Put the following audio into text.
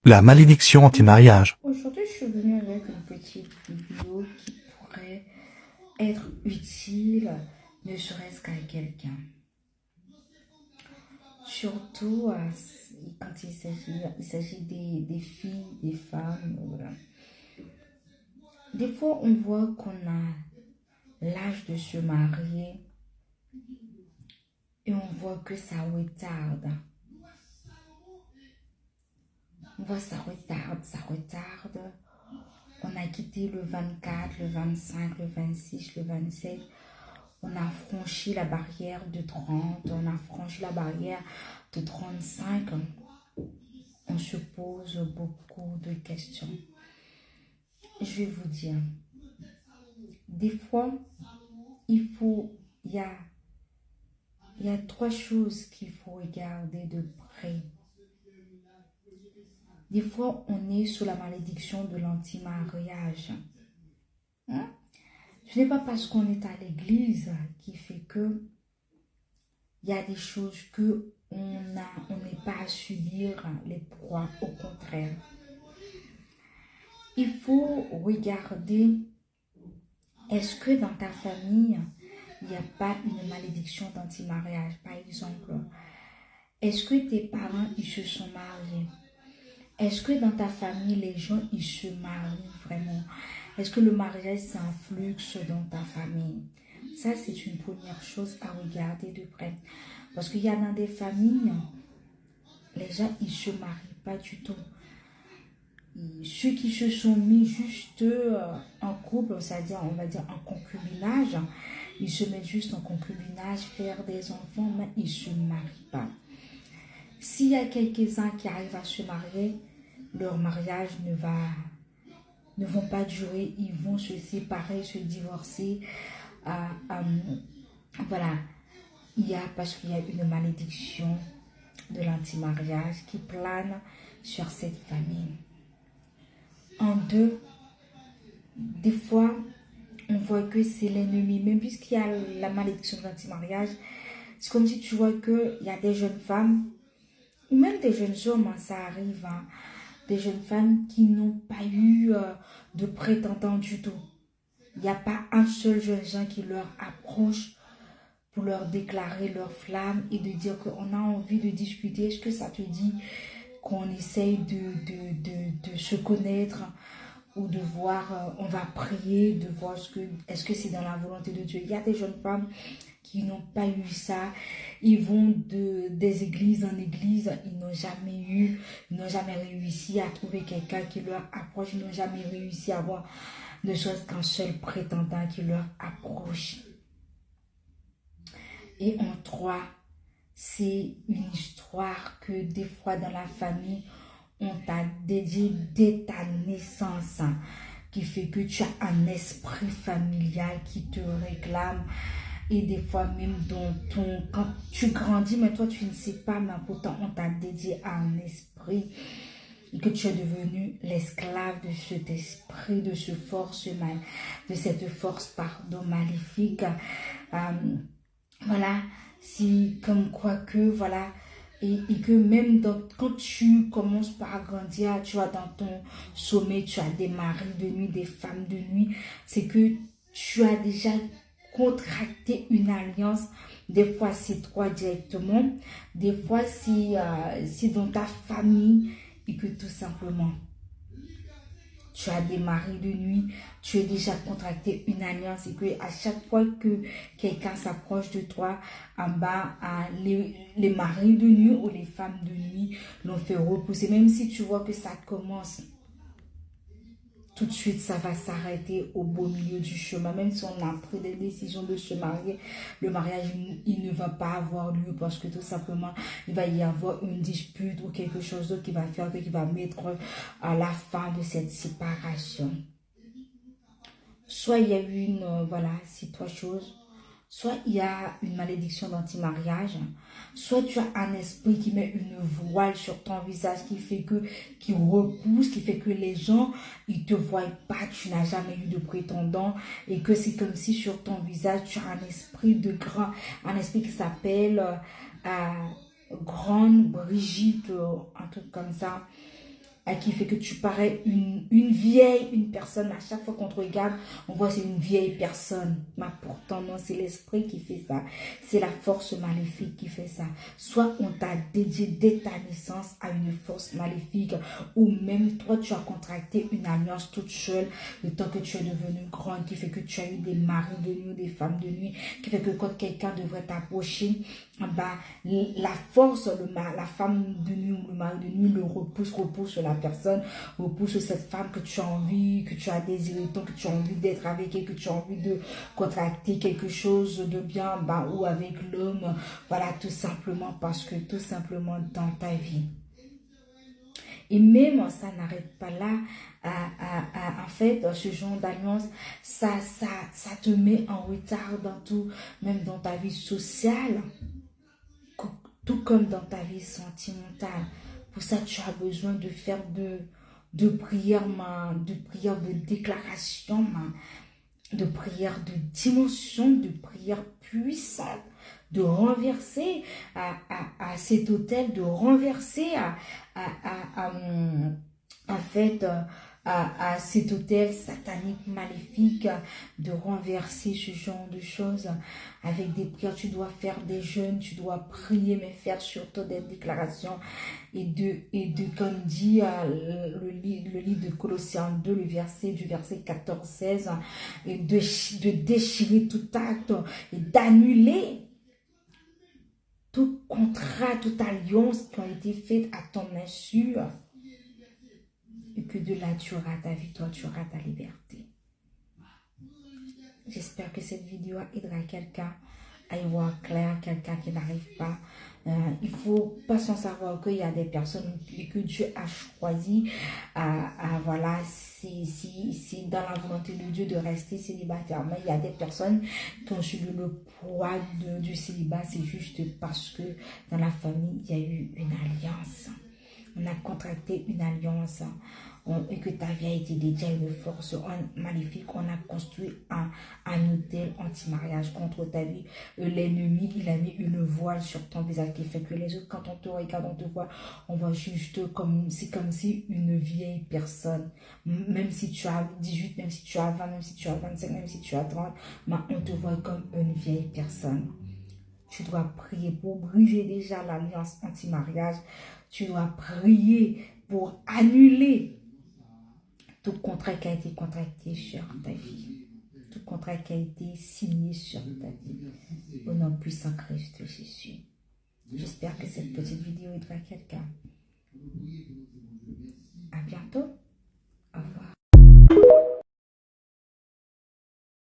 La malédiction anti-mariage. Aujourd'hui, je suis venue avec une petite vidéo qui pourrait être utile, ne serait-ce qu'à quelqu'un. Surtout quand il s'agit des filles, des femmes. Voilà. Des fois, on voit qu'on a l'âge de se marier et on voit que ça retarde. On voit ça retarde. On a quitté le 24, le 25, le 26, le 27. On a franchi la barrière de 30, on a franchi la barrière de 35. On se pose beaucoup de questions. Je vais vous dire, des fois, il y a trois choses qu'il faut regarder de près. Des fois, on est sous la malédiction de l'anti-mariage. Ce n'est pas parce qu'on est à l'église qui fait que il y a des choses que on n'est pas à subir les proies. Au contraire, il faut regarder, est-ce que dans ta famille, il n'y a pas une malédiction d'anti-mariage? Par exemple, est-ce que tes parents, ils se sont mariés? Est-ce que dans ta famille, les gens, ils se marient vraiment? Est-ce que le mariage, c'est un flux dans ta famille? Ça, c'est une première chose à regarder de près. Parce qu'il y a dans des familles, les gens, ils ne se marient pas du tout. Ceux qui se sont mis juste en couple, c'est-à-dire, on va dire, en concubinage, ils se mettent juste en concubinage, faire des enfants, mais ils ne se marient pas. S'il y a quelques-uns qui arrivent à se marier, leur mariage ne vont pas durer, ils vont se séparer, se divorcer. Voilà, parce qu'il y a une malédiction de l'anti-mariage qui plane sur cette famille. En deux, des fois, on voit que c'est l'ennemi, même puisqu'il y a la malédiction de l'anti-mariage, c'est comme si tu vois qu'il y a des jeunes femmes, ou même des jeunes hommes, ça arrive, des jeunes femmes qui n'ont pas eu de prétendant du tout. Il n'y a pas un seul jeune gens qui leur approche pour leur déclarer leur flamme et de dire qu'on a envie de discuter. Est-ce que ça te dit qu'on essaye de se connaître ou de voir, on va prier, de voir est-ce que c'est dans la volonté de Dieu. Il y a des jeunes femmes qui n'ont pas eu ça, ils vont des églises en église, ils n'ont jamais réussi à trouver quelqu'un qui leur approche, ils n'ont jamais réussi à avoir ne serait-ce qu'un seul prétendant qui leur approche. Et en trois, c'est une histoire que des fois dans la famille, on t'a dédié dès ta naissance, qui fait que tu as un esprit familial qui te réclame. Et des fois même quand tu grandis, mais toi tu ne sais pas, mais pourtant on t'a dédié à un esprit et que tu es devenu l'esclave de cet esprit, de cette force maléfique. Voilà, c'est comme quoi que, voilà, et que même quand tu commences par grandir, tu vois, dans ton sommet, tu as des maris de nuit, des femmes de nuit, c'est que tu as déjà contracter une alliance. Des fois c'est toi directement, des fois c'est dans ta famille et que tout simplement tu as des maris de nuit, tu as déjà contracté une alliance et que à chaque fois que quelqu'un s'approche de toi, en bas, les maris de nuit ou les femmes de nuit l'ont fait repousser, même si tu vois que ça commence. Tout de suite, ça va s'arrêter au beau milieu du chemin. Même si on a pris des décisions de se marier, le mariage, il ne va pas avoir lieu parce que tout simplement, il va y avoir une dispute ou quelque chose d'autre qui va faire, qui va mettre à la fin de cette séparation. Soit il y a eu ces trois choses. Soit il y a une malédiction d'anti-mariage, soit tu as un esprit qui met une voile sur ton visage qui repousse, qui fait que les gens, ils te voient pas, tu n'as jamais eu de prétendant et que c'est comme si sur ton visage, tu as un esprit qui s'appelle Grande Brigitte, un truc comme ça. qui fait que tu parais une vieille, une personne. À chaque fois qu'on te regarde, on voit c'est une vieille personne. Mais pourtant, non, c'est l'esprit qui fait ça. C'est la force maléfique qui fait ça. Soit on t'a dédié dès ta naissance à une force maléfique, ou même toi, tu as contracté une alliance toute seule, le temps que tu es devenue grande, qui fait que tu as eu des maris de nuit, des femmes de nuit, qui fait que quand quelqu'un devrait t'approcher, bah, la force, la femme de nuit ou le mari de nuit le repousse sur la personne, repousse cette femme que tu as envie, que tu as désiré, tant que tu as envie d'être avec elle, que tu as envie de contracter quelque chose de bien, bah, ou avec l'homme, voilà, tout simplement parce que tout simplement dans ta vie. Et même, ça n'arrête pas là. En fait, ce genre d'alliance, ça te met en retard dans tout, même dans ta vie sociale, tout comme dans ta vie sentimentale. Pour ça, tu as besoin de faire de prières, de déclaration, de prières de dimension, de prières puissantes, de renverser à cet hôtel, de renverser en fait, à cet hôtel satanique, maléfique, de renverser ce genre de choses avec des prières. Tu dois faire des jeûnes, tu dois prier, mais faire surtout des déclarations et comme dit le livre de Colossiens 2, du verset 14-16, et de déchirer tout acte et d'annuler tout contrat, toute alliance qui a été faite à ton insu. Et que de là, tu auras ta victoire, tu auras ta liberté. J'espère que cette vidéo aidera quelqu'un à y voir clair, quelqu'un qui n'arrive pas. Il faut pas sans savoir qu'il y a des personnes que Dieu a choisi. Voilà, c'est dans la volonté de Dieu de rester célibataire. Mais il y a des personnes qui ont subi le poids du célibat. C'est juste parce que dans la famille, il y a eu une alliance. On a contracté une alliance et que ta vie a été dédiée à une force maléfique. On a construit un hôtel anti-mariage contre ta vie. L'ennemi, il a mis une voile sur ton visage qui fait que les autres, quand on te regarde, on te voit, on voit juste c'est comme si une vieille personne, même si tu as 18, même si tu as 20, même si tu as 25, même si tu as 30, on te voit comme une vieille personne. Tu dois prier pour briser déjà l'alliance anti-mariage. Tu dois prier pour annuler tout contrat qui a été contracté sur ta vie. Tout contrat qui a été signé sur ta vie. Au nom puissant Christ Jésus. J'espère que cette petite vidéo aidera quelqu'un.